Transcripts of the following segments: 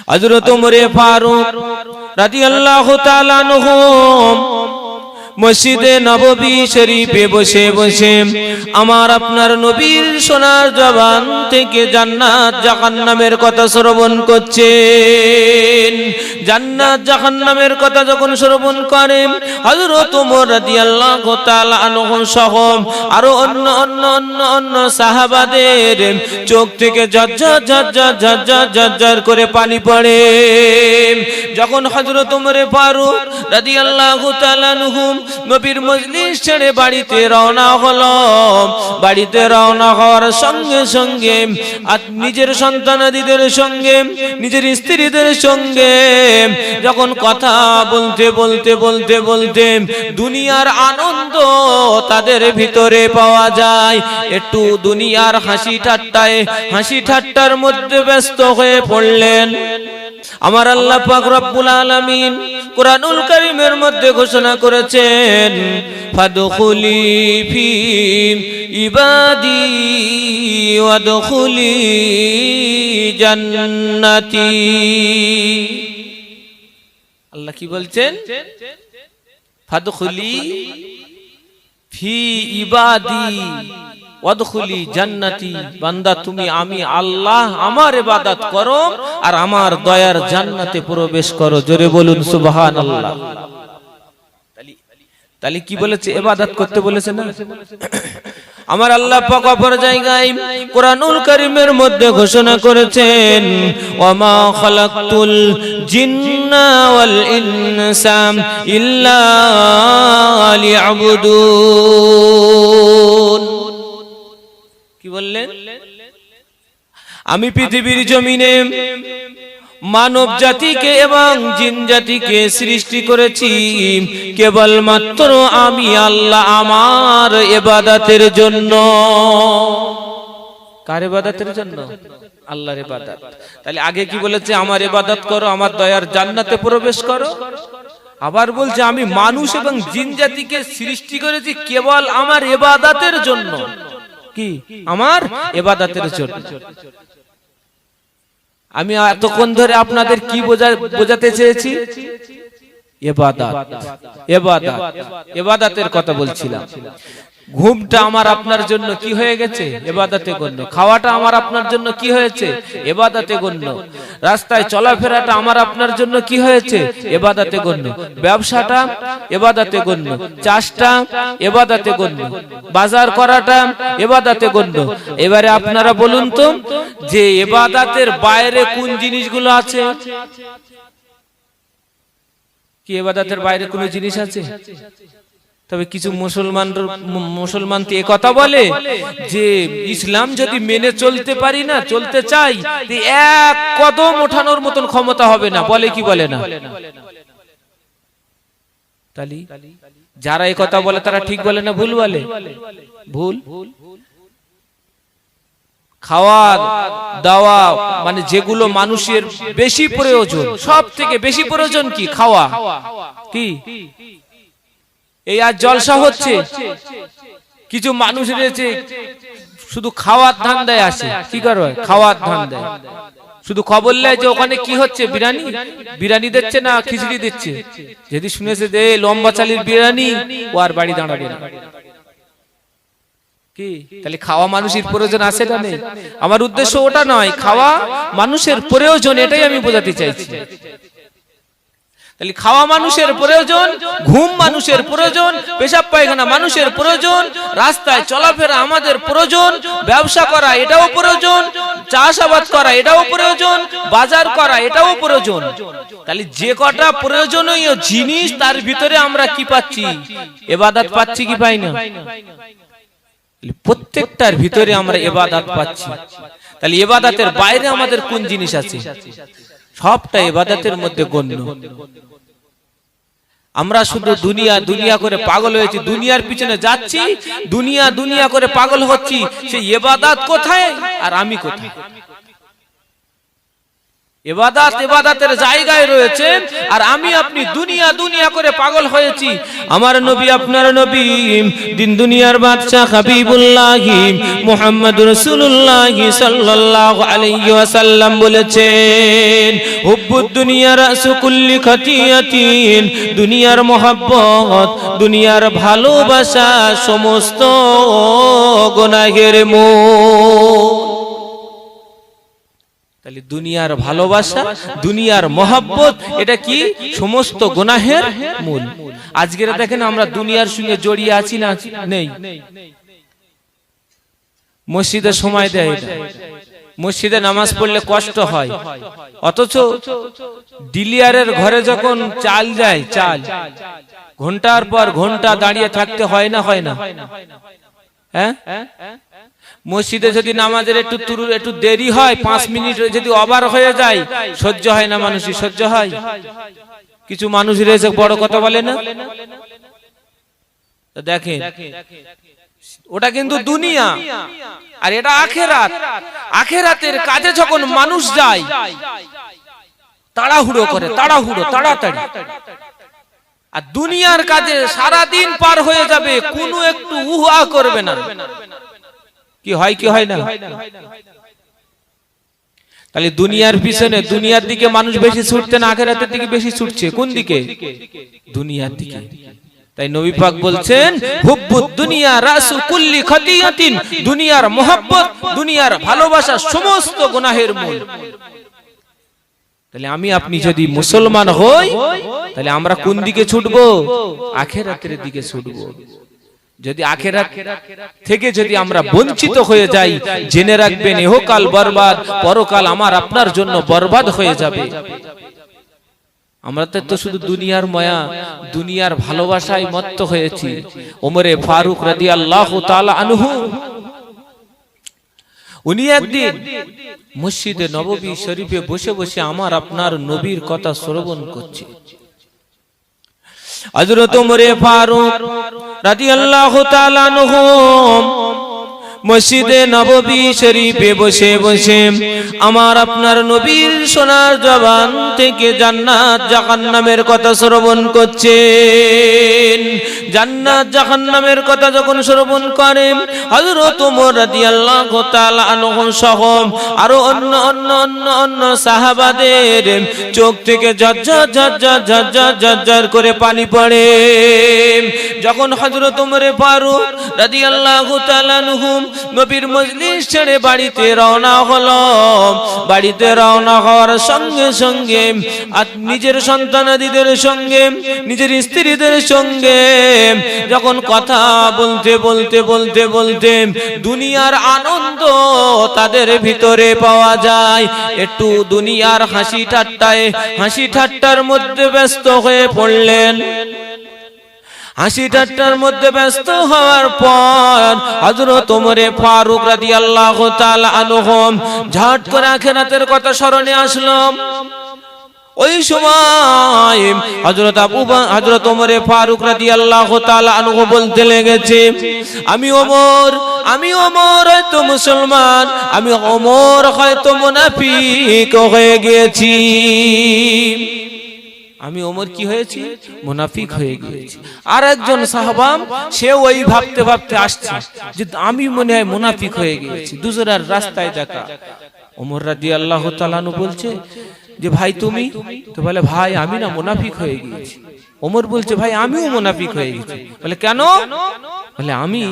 হযরত ওমর ফারুক রাদিয়াল্লাহু তাআলা আনহু মসজিদে নববী শরীফে বসে বসে আমার আপনার নবীর সোনার জবান থেকে জান্নাত জাহান্নামের কথা শ্রবণ করছেন। জান্নাত জাহান্নামের কথা যখন শ্রবণ করেন হযরত ওমর রাদিয়াল্লাহু তাআলা আনহু সহ আরো অন্য সাহাবাদের চোখ থেকে ঝরঝর করে পানি পড়ে। যখন হযরত ওমর ফারুক রাদিয়াল্লাহু তাআলা আনহু নবীর মজলিস ছেড়ে বাড়িতে রওনা হলো, বাড়িতে রওনা হওয়ার সঙ্গে সঙ্গে নিজের সন্তানাদিদের সঙ্গে নিজের স্ত্রীদের সঙ্গে যখন কথা বলতে বলতে বলতে বলতে দুনিয়ার আনন্দ তাদের ভিতরে পাওয়া যায়, একটু দুনিয়ার হাসি ঠাট্টার মধ্যে ব্যস্ত হয়ে পড়লেন। আমার আল্লাহ পাক রব্বুল আলামিন কুরআনুল কারীমের মধ্যে ঘোষণা করেছেন, ফাদখুলি ফি ইবাদি ওয়াদখুলি জান্নাতি। আল্লাহ কি বলছেন? ফাদখুলি ফি ইবাদি ওয়াদখুলি জান্নাতি। বান্দা তুমি আমি আল্লাহ আমার ইবাদত করো আর আমার দয়ার জান্নাতে প্রবেশ করো। জোরে বলুন সুবহানাল্লাহ। তাহলে কি বলেছে? ইবাদত করতে বলেছে না? আমার আল্লাহ পাক অপর জায়গায় কুরআনুল কারীমের মধ্যে ঘোষণা করেছেন, ওয়ামা খালাকতুল জিন্না ওয়াল ইনসা ইল্লা লিয়াবুদুন। কি বললেন? আমি পৃথিবীর জমিনে মানব জাতিকে এবং জিন জাতিকে সৃষ্টি করেছি কেবলমাত্র আমি আল্লাহ আমার ইবাদতের জন্য। কার ইবাদতের জন্য? আল্লাহর ইবাদত। তাহলে আগে কি বলেছে? আমার ইবাদত করো, আমার দয়ার জান্নাতে প্রবেশ করো। আবার বলছে আমি মানুষ এবং জিন জাতিকে সৃষ্টি করেছি কেবল আমার ইবাদতের জন্য। কি? আমার ইবাদতের জন্য। আমি এতক্ষণ ধরে আপনাদের কি বোঝাতে চেয়েছি? ইবাদত, ইবাদত, ইবাদতের কথা বলছিলাম। ঘুমটা আমার আপনার জন্য কি হয়ে গেছে? ইবাদতে গণ্য। খাওয়াটা আমার আপনার জন্য কি হয়েছে? ইবাদতে গণ্য। রাস্তায় চলাফেরাটা আমার আপনার জন্য কি হয়েছে? ইবাদতে গণ্য। ব্যবসাটা ইবাদতে গণ্য, চাষটা ইবাদতে গণ্য, বাজার করাটা ইবাদতে গণ্য। এবারে আপনারা বলুন তো, যে ইবাদতের বাইরে কোন জিনিসগুলো আছে? কি ইবাদতের বাইরে কোন জিনিস আছে? তবে কিছু মুসলমান তো একথা বলে যে ইসলাম যদি মেনে চলতে পারি না, চলতে চাই, এক কদম ওঠানোর মতন ক্ষমতা হবে না। বলে কি বলে না? তাহলে যারা একথা বলে তারা ঠিক বলে না ভুল বলে? ভুল। খাওয়া দাওয়া মানে যেগুলো মানুষের বেশি প্রয়োজন, সব থেকে বেশি প্রয়োজন কি? খাওয়া। কি এই আজ জলসা হচ্ছে, কিছু মানুষ রয়েছে শুধু খাওয়ার ধান্দায় আসে। কি করবে? খাওয়ার ধান্দায় শুধু খবর নেয় যে ওখানে কি হচ্ছে, বিরিয়ানি দিচ্ছে না খিচুড়ি দিচ্ছে। যদি শুনেছে যে লম্বা চালির বিরিয়ানি, ও আর বাড়ি দাঁড়াবে না। কি? তাহলে খাওয়া মানুষের প্রয়োজন আছে না নেই? আমার উদ্দেশ্য ওটা নয়, খাওয়া মানুষের প্রয়োজন, এটাই আমি বোঝাতে চাইছি। তাহলে খাওয়া মানুষের প্রয়োজন, ঘুম মানুষের প্রয়োজন, পেশাব পায়খানা মানুষের প্রয়োজন, রাস্তায় চলাফেরা আমাদের প্রয়োজন, ব্যবসা করা এটাও প্রয়োজন, চাষাবাদ করা এটাও প্রয়োজন, বাজার করা এটাও প্রয়োজন। তাহলে যে কটা প্রয়োজনীয় জিনিস তার ভিতরে আমরা কি পাচ্ছি? ইবাদত পাচ্ছি কি পাই না? প্রত্যেকটার ভিতরে আমরা ইবাদত পাচ্ছি। তাহলে ইবাদতের বাইরে আমাদের কোন জিনিস আছে? সবটা ইবাদতের মধ্যে গণ্য। আমরা শুধু দুনিয়া দুনিয়া করে পাগল হয়েছি, দুনিয়ার পিছনে যাচ্ছি, দুনিয়া করে পাগল হচ্ছি। সেই ইবাদত কোথায় আর আমি কোথায়? ইবাদত ইবাদতের জায়গায় রয়েছে, আর আমি আপনি দুনিয়া করে পাগল হয়েছি। আমার নবী আপনার নবী দিন দুনিয়ার বাদশা হাবিবুল্লাহ মুহাম্মদ রাসূলুল্লাহ সাল্লাল্লাহু আলাইহি ওয়াসাল্লাম বলেছেন, হুব্বুদ দুনিয়া রাসু কুল্লি খাতিয়াতিন, দুনিয়ার মোহাব্বত, দুনিয়ার ভালোবাসা সমস্ত গুনাহের মূল। তাহলে দুনিয়ার ভালোবাসা, দুনিয়ার মোহাব্বত, এটা কি? সমস্ত গুনাহের মূল। আজকে দেখেন আমরা দুনিয়ার সঙ্গে জড়িয়ে আছি না নেই? মসজিদে সময় দেয়, মসজিদে নামাজ পড়লে কষ্ট হয়, অথচ ডিলিয়ারের ঘরে যখন চাল যায়, চাল ঘন্টার পর ঘন্টা দাঁড়িয়ে থাকতে হয় না, হয় না? হ্যাঁ, মসজিদে যদি নামাজের একটু দেরি হয়, 5 মিনিট যদি ওভার হয়ে যায়, সহ্য হয় না মানুষই? সহ্য হয়? কিছু মানুষ রয়েছে বড় কথা বলে না। দেখেন, ওটা কিন্তু দুনিয়া আর এটা আখেরাত। আখেরাতের কাজে যখন মানুষ যায় তাড়াহুড়ো করে, তাড়াহুড়ো, তাড়াতাড়ি। আর দুনিয়ার কাজে সারা দিন পার হয়ে যাবে, কোনো একটু উহা করবে না। কি হয়, কি হয় না? তাহলে দুনিয়ার পিছনে, দুনিয়ার দিকে মানুষ বেশি ছুটতে না আখেরাতের দিকে বেশি ছুটছে? কোন দিকে? দুনিয়ার দিকে। তাই নবী পাক বলছেন হুব্বুদ দুনিয়া রাসু কুল্লি খাতিয়াতিন, দুনিয়ার মোহাব্বত, দুনিয়ার ভালোবাসা সমস্ত গুনাহের মূল। তাহলে আমি আপনি যদি মুসলমান হই, তাহলে আমরা কোন দিকে ছুটবো? আখেরাতের দিকে ছুটবো। যদি আখেরাত থেকে যদি আমরা বঞ্চিত হয়ে যাই, জেনে রাখবেন ইহকাল বরবাদ, পরকাল আমার আপনার জন্য বরবাদ হয়ে যাবে। আমরা তো শুধু দুনিয়ার মায়া, দুনিয়ার ভালোবাসায় মত্ত হয়েছি। ওমরে ফারুক রাদিয়াল্লাহু তাআলা আনহু, উনি একদিন মসজিদে নববী শরীফে বসে বসে আমার আপনার নবীর কথা শ্রবণ করছে। হযরত ওমরে ফারুক রাদিয়াল্লাহু তাআলা আনহু মসজিদে নববী শরীফে বসে বসে আমার আপনার নবীর সোনার জবান থেকে জান্নাত জাহান্নামের কথা শ্রবণ করছেন। জান্নাত জাহান্নামের কথা যখন শ্রবণ করেন, হযরত ওমর রাদিয়াল্লাহু তাআলা আনহু সহ আরো অন্য সাহাবাদের চোখ থেকে ঝরঝর করে পানি পড়ে। যখন হযরত ওমর ফারুক রাদিয়াল্লাহু তাআলা আনহু নবীর মজলিস ছেড়ে বাড়িতে রওনা হলো, বাড়িতে রওনা হওয়ার সঙ্গে সঙ্গে নিজের সন্তানাদিদের সঙ্গে, নিজের স্ত্রীদের সঙ্গে যখন কথা বলতে বলতে বলতে বলতে দুনিয়ার আনন্দ তাদের ভিতরে পাওয়া যায়, একটু দুনিয়ার হাসি ঠাট্টার মধ্যে ব্যস্ত হয়ে পড়লেন। হাসি ঠাট্টার মধ্যে ব্যস্ত হওয়ার পর হযরত ওমরে ফারুক রাদিয়াল্লাহু তাআলা আনহু ঝট করে আখিরাতের কথা স্মরণে আসলো। ওই সময় হযরত ওমরে ফারুক রাদিয়াল্লাহু তাআলা আনহু বলতে লেগেছে, আমি ওমর হয়তো মুসলমান, আমি ওমর হয়তো মুনাফিক হয়ে গিয়েছি। আমি ওমর কি হয়েছি? মুনাফিক হয়ে গিয়েছি। আর একজন সাহাবা সে ওই ভাবতে ভাবতে আসছে যে আমি মনে হয় মুনাফিক হয়ে গিয়েছি। দুজনের রাস্তায় দেখা, ওমর রাদিয়াল্লাহু তাআলা আনহু বলছে যে ভাই তুমি? তো বলে ভাই আমি না মুনাফিক হয়ে গিয়েছি। ওমর বলছে ভাই আমিও মুনাফিক হয়ে গেছি। বলে কেন? বলে আমি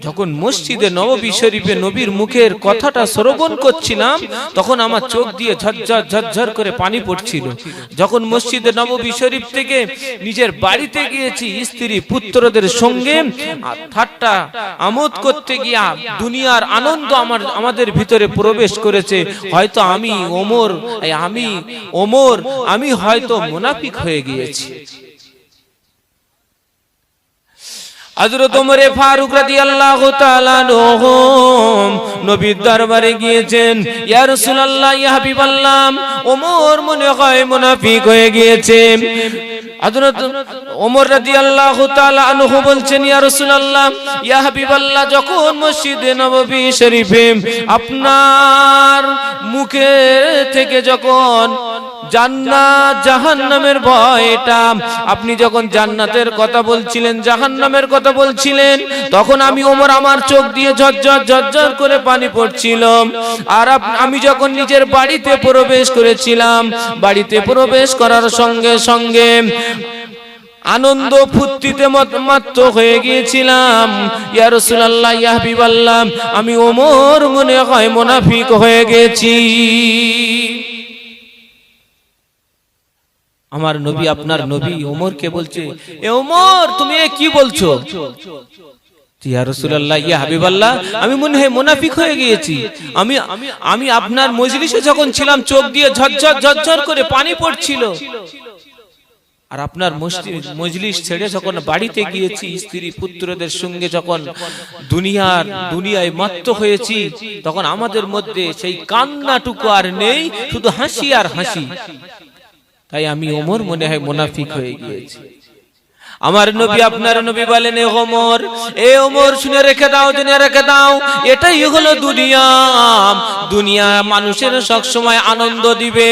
যখন মসজিদে নববী শরীফে নবীর মুখের কথাটা শ্রবণ করছিলাম, তখন আমার চোখ দিয়ে ঝরঝর করে পানি পড়ছিল। যখন মসজিদে নববী শরীফ থেকে নিজের বাড়িতে গিয়েছি, স্ত্রী পুত্রদের সঙ্গে ঠাট্টা আমোদ করতে গিয়া দুনিয়ার আনন্দ আমাদের ভিতরে প্রবেশ করেছে। হয়তো আমি ওমর হয়তো মুনাফিক হয়ে গিয়েছি। হযরত ওমর ফারুক রাদিয়াল্লাহু তাআলা আনহু নবীর দরবারে গিয়েছেন, ইয়া রাসূলুল্লাহ, ইয়া হাবিবাল্লাহ, ওমর মনে হয় মুনাফিক হয়ে গিয়েছে। হযরত ওমর রাদিয়াল্লাহু তাআলা আনহু বলছেন, ইয়া রাসূলুল্লাহ, ইয়া হাবিবাল্লাহ, যখন মসজিদে নববী শরীফে আপনার মুখে থেকে যখন জান্নাত জাহান্নামের ভয়। এটা আপনি যখন জান্নাতের কথা বলছিলেন, জাহান্নামের কথা বলছিলেন, তখন আমি ওমর আমার চোখ দিয়ে ঝরঝর ঝরঝর করে পানি পড়ছিল। আর আমি যখন নিজের বাড়িতে প্রবেশ করেছিলাম, বাড়িতে প্রবেশ করার সঙ্গে সঙ্গে আনন্দ ফুর্তিতে মত্ত হয়ে গিয়েছিলাম। ইয়া রাসূলুল্লাহ, ইয়া হাবিবাল্লাহ, আমি ওমর মনে হয় মুনাফিক হয়ে গেছি। আমার নবী, আপনার নবী ওমরকে বলছে, এ ওমর তুমি কি বলছো? ইয়া রাসূলুল্লাহ, ইয়া হাবিবাল্লাহ, আমি মনে হয় মুনাফিক হয়ে গিয়েছি। আমি আপনার মজলিসে যখন ছিলাম, চোখ দিয়ে ঝরঝর ঝরঝর করে পানি পড়ছিল। আর আপনার মজলিস ছেড়ে যখন বাড়িতে গিয়েছি, স্ত্রী পুত্রদের সঙ্গে যখন দুনিয়ায় মত্ত হয়েছি, তখন আমাদের মধ্যে সেই কান্নাটুকু আর নেই, শুধু হাসি আর হাসি। তাই আমি ওমর মনে হয় মুনাফিক হয়ে গিয়েছি। আমার নবী, আপনার নবী বলেন, এ ওমর শুনে রেখে দাও, জেনে রেখে দাও, এটাই হলো দুনিয়া। দুনিয়া মানুষের সব সময় আনন্দ দিবে,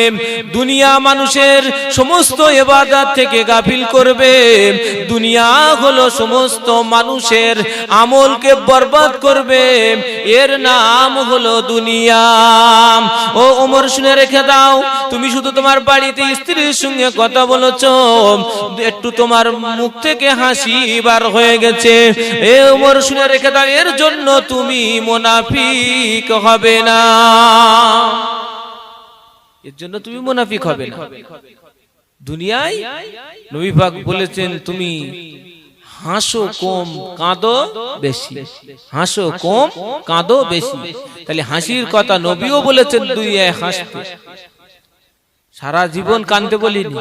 দুনিয়া মানুষের সমস্ত ইবাদত থেকে গাফিল করবে, দুনিয়া হলো সমস্ত মানুষের আমলকে বরবাদ করবে, এর নাম হলো দুনিয়া। ও ওমর শুনে রেখে দাও, তুমি শুধু তোমার বাড়িতে স্ত্রীর সঙ্গে কথা বলেছো, একটু তোমার মুখ থেকে হাসি বার হয়ে গেছে, এ ওমর শুনে রেখে দাও, এর জন্য তুমি মুনাফিক হবে না, এর জন্য তুমি মুনাফিক হবে না। দুনিয়ায় নবী পাক বলেছেন, তুমি হাসো কম কাঁদো বেশি, হাসো কম কাঁদো বেশি। তাহলে হাসির কথা নবীও বলেছেন, দুনিয়ায় হাসতে, সারা জীবন কাঁদতে বলিনি।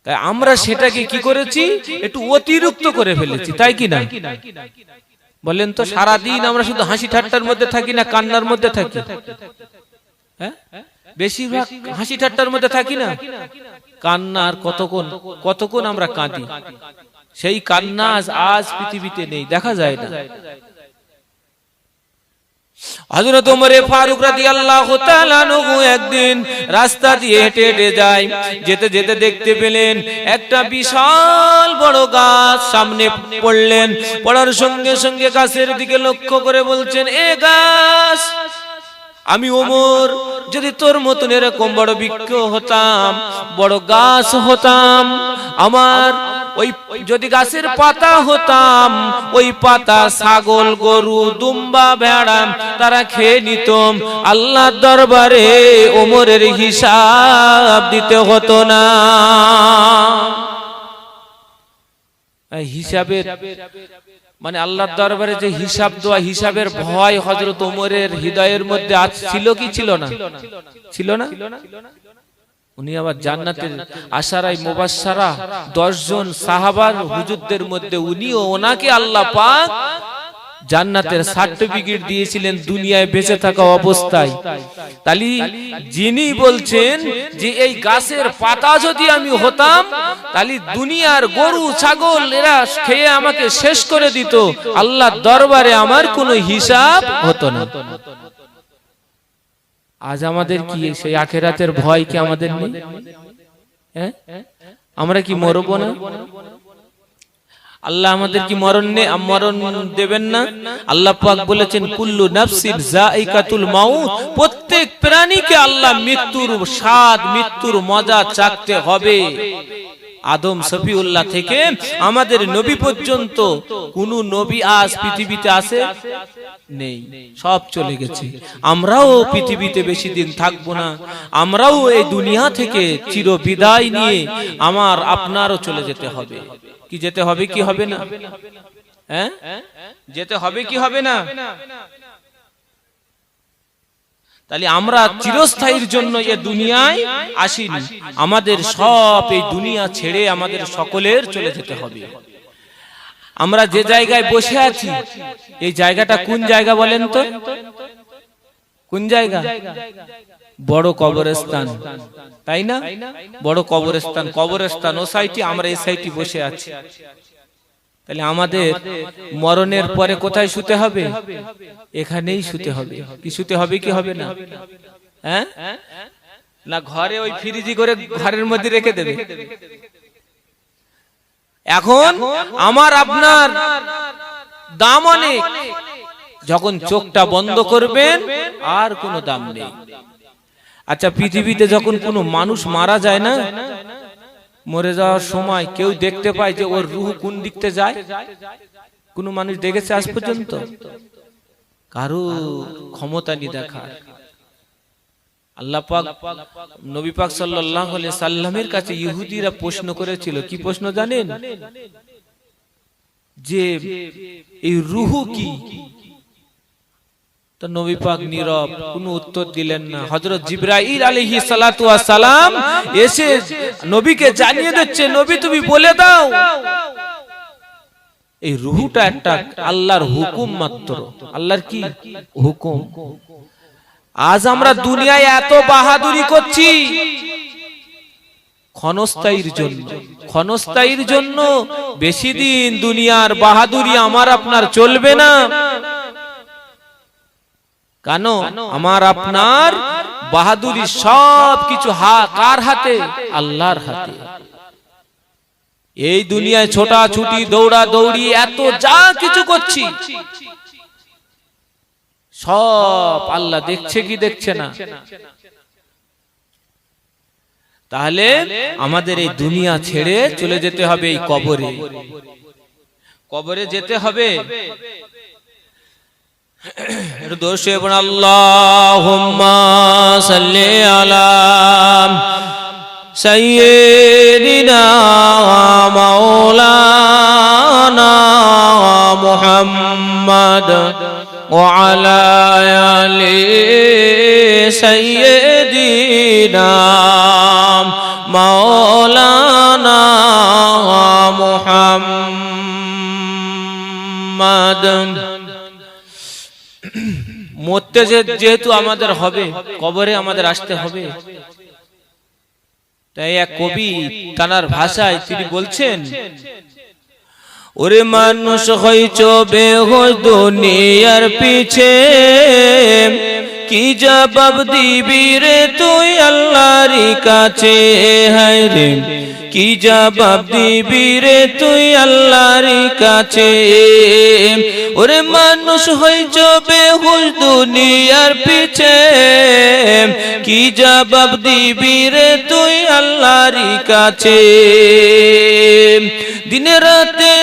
তাই আমরা সেটাকে কি করেছি, একটু অতিরিক্ত করে ফেলেছি, তাই কি না? বলেন তো, সারা দিন আমরা শুধু হাসি ঠাট্টার মধ্যে থাকি না কান্নার মধ্যে থাকি? হ্যাঁ, বেশিরভাগ হাসি ঠাট্টার মধ্যে থাকি না? কান্নার কতক্ষণ আমরা কাঁদি, সেই কান্না আজ পৃথিবীতে নেই, দেখা যায় না। হযরত ওমর ফারুক রাদিয়াল্লাহু তাআলা আনহু একদিন রাস্তা দিয়ে হেঁটে হেঁটে যায়, যেতে যেতে দেখতে পেলেন একটা বিশাল বড় গাছ সামনে পড়লেন। পড়ার সঙ্গে সঙ্গে গাছের দিকে লক্ষ্য করে বলছেন, এ গাছ, আমি ওমর যদি তোর মতন এরকম বড় বৃক্ষ হতাম, বড় গাছ হতাম, আমার ওই যদি গাছের পাতা হতাম, ওই পাতা ছাগল গরু দুম্বা ভেড়া তারা খেয়ে নিত, আল্লাহর দরবারে ওমরের হিসাব দিতে হতো না। হিসাবের মানে আল্লাহর দরবারে যে হিসাব দেওয়া, হিসাবের ভয় হযরত ওমরের হৃদয়ের মধ্যে ছিল কি ছিল না? ছিল না? উনি আবার জান্নাতের আশারায়ে মুবাশশারা 10 জন সাহাবার হুজুরদের মধ্যে উনিও, ওনাকে আল্লাহ পাক জান্নাতের সার্টিফিকেট দিয়েছিলেন দুনিয়ায় বেঁচে থাকা অবস্থায়। তালি যিনি বলছেন যে এই গাছের পাতা যদি আমি হতাম, তাহলে দুনিয়ার গরু ছাগল এরা খেয়ে আমাকে শেষ করে দিত, আল্লাহর দরবারে আমার কোনো হিসাব হতো না। আজ আমাদের কি সেই আখিরাতের ভয় কি আমাদের নেই? হ্যাঁ, আমরা কি মরব না? আল্লাহ আমাদের কি মরণ দেবেন না? আল্লাহ পাক বলেছেন, কুল্লু নাফসিন যায়িকাতুল মাউত, প্রত্যেক প্রাণীকে আল্লাহ মৃত্যুর স্বাদ, মৃত্যুর মজা চাখতে হবে। আদম সফিউল্লাহ থেকে আমাদের নবী পর্যন্ত কোন নবী আজ পৃথিবীতে আছে? নেই, সব চলে গেছে। আমরাও পৃথিবীতে বেশি দিন থাকবো না, আমরাও এই দুনিয়া থেকে চির বিদায় নিয়ে আমার আপনারও চলে যেতে হবে। কি যেতে হবে কি হবে না? হ্যাঁ, যেতে হবে কি হবে না? তাহলে আমরা চিরস্থায়ীর জন্য এই দুনিয়ায় আসিনি, আমাদের সব এই দুনিয়া ছেড়ে আমাদের সকলের চলে যেতে হবে। আমরা যে জায়গায় বসে আছি, এই জায়গাটা কোন জায়গা বলেন তো? কোন জায়গা? বড় কবরস্থান, তাই না? বড় কবরস্থান, কবরস্থান ও সাইডে, আমরা এই সাইডে বসে আছি। তাহলে আমাদের মরণের পরে কোথায় শুতে হবে? এখানেই শুতে হবে। কি শুতে হবে কি হবে না? হ্যাঁ, না ঘরে ওই ফ্রিজি করে ঘরের মধ্যে রেখে দেবে? এখন আমার আপনার দাম অনেক, যখন চোখটা বন্ধ করবেন আর কোনো দাম নেই। আচ্ছা, পৃথিবীতে যখন কোনো মানুষ মারা যায় না, মরে যাওয়ার সময় কেউ দেখতে পায় যে ওর রূহ কোন দিকতে যায়? কোন মানুষ দেখেছে আজ পর্যন্ত? কারো ক্ষমতা নেই দেখার। আল্লাহ পাক নবী পাক সাল্লাল্লাহু আলাইহি সাল্লামের কাছে ইহুদিরা প্রশ্ন করেছিল। কি প্রশ্ন জানেন? যে এই রূহ কি? তো নবী পাক নীরব, কোনো উত্তর দিলেন না। হযরত জিবরাইল আলাইহিস সালাতু ওয়াস সালাম এসে নবীকে জানিয়ে দিচ্ছে, নবী তুমি বলে দাও, এই রূহটা একটা আল্লাহর হুকুম মাত্র। আল্লাহর কি হুকুম? আজ আমরা দুনিয়ায় এত বাহাদুরি করছি ক্ষণস্থায়ীর জন্য। ক্ষণস্থায়ীর জন্য বেশি দিন দুনিয়ার বাহাদুরি আমার আপনার চলবে না। কেন? আমার আপনার বাহাদুরি সব কিছু কার হাতে? আল্লাহর হাতে। এই দুনিয়ায় ছোটাছুটি, দৌড়া দৌড়ি, এত যা কিছু করছি সব আল্লাহ দেখছে কি দেখছে না? তাহলে আমাদের এই দুনিয়া ছেড়ে চলে যেতে হবে এই কবরে। কবরে যেতে হবে। দোষে আল্লাহুম্মা সাল্লি আলা সাইয়্যিদিনা মাওলানা মুহাম্মদ ওয়া আলা আলি সাইয়্যিদিনা মাওলানা মুহাম্মদ। মরতে যেহেতু আমাদের হবে, কবরে আমাদের আসতে হবে, তাই এক কবি তার ভাষায় তিনি বলছেন, ওরে মানুষ হইছ বেহুশ দুনিয়ার পিছে, কি জবাব দিবি রে তুই আল্লাহর কাছে? হায় রে কি জবাব দিবি রে তুই আল্লাহর কাছে? ওরে মানুষ হইছ বেহুশ দুনিয়ার পিছে, কি জবাব দিবি রে তুই আল্লাহর কাছে? দিনে রাতে